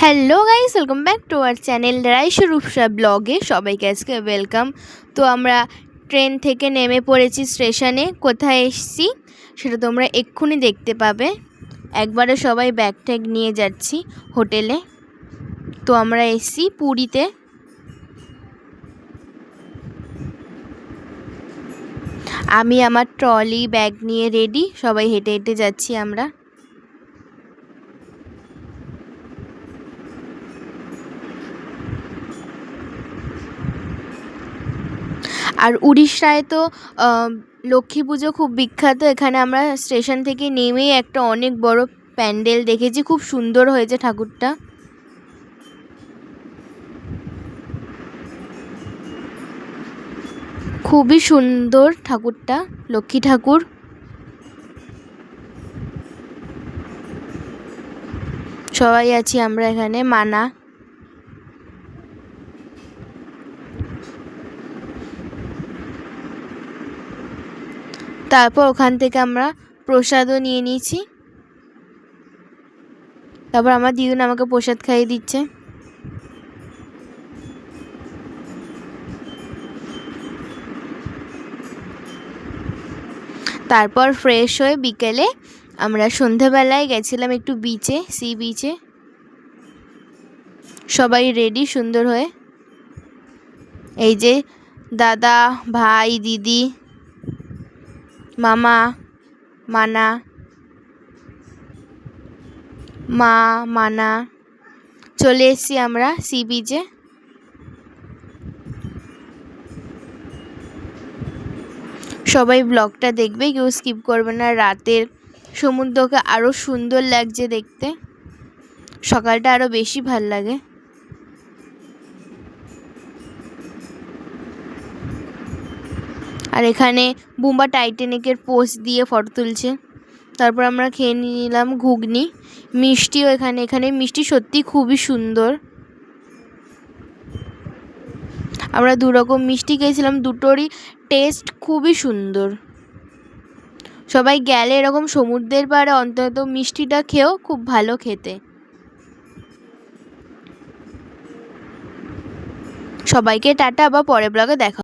Hello guys, welcome back to our channel rice Rupsa ব্লগে সবাইকে আজকে ওয়েলকাম। তো আমরা ট্রেন থেকে নেমে পড়েছি স্টেশনে। কোথায় এসেছি সেটা তোমরা এক্ষুনি দেখতে পাবে। একবারে সবাই ব্যাগ ট্যাগ নিয়ে যাচ্ছি হোটেলে। তো আমরা এসেছি পুরীতে। আমি আমার ট্রলি ব্যাগ নিয়ে রেডি, সবাই হেঁটে হেঁটে যাচ্ছি আমরা। আর উড়িষ্যায় তো লক্ষ্মী পুজো খুব বিখ্যাত। এখানে আমরা স্টেশন থেকে নেমেই একটা অনেক বড় প্যান্ডেল দেখেছি, খুব সুন্দর হয়েছে ঠাকুরটা। খুবই সুন্দর ঠাকুরটা, লক্ষ্মী ঠাকুর। সবাই আছি আমরা এখানে মানা। তারপর ওখান থেকে আমরা প্রসাদও নিয়ে নিয়েছি। তারপর আমার দিদুন আমাকে প্রসাদ খাইয়ে দিচ্ছে। তারপর ফ্রেশ হয়ে বিকেলে আমরা সন্ধেবেলায় গেছিলাম একটু বিচে, সি বিচে। সবাই রেডি সুন্দর হয়ে। এই যে দাদা, ভাই, দিদি, মামা, মানা, মা, মানা, চলে এসেছি আমরা সি বিচে। সবাই ব্লগটা দেখবে, কেউ স্কিপ করবে না। রাতের সমুদ্রকে আরও সুন্দর লাগছে দেখতে, সকালটা আরও বেশি ভাল লাগে। আর এখানে বুম্বা টাইটানিকের পোজ দিয়ে ফটো তুলছে। তারপর আমরা খেয়ে নিলাম ঘুগনি, মিষ্টিও এখানে মিষ্টি সত্যি খুবই সুন্দর। আমরা দু রকম মিষ্টি খেয়েছিলাম, দুটোরই টেস্ট খুবই সুন্দর। সবাই গেলে এরকম সমুদ্রের পাড়ে অন্তত মিষ্টিটা খেয়েও, খুব ভালো খেতে। সবাইকে টাটা, বা পরের ব্লগে দেখা।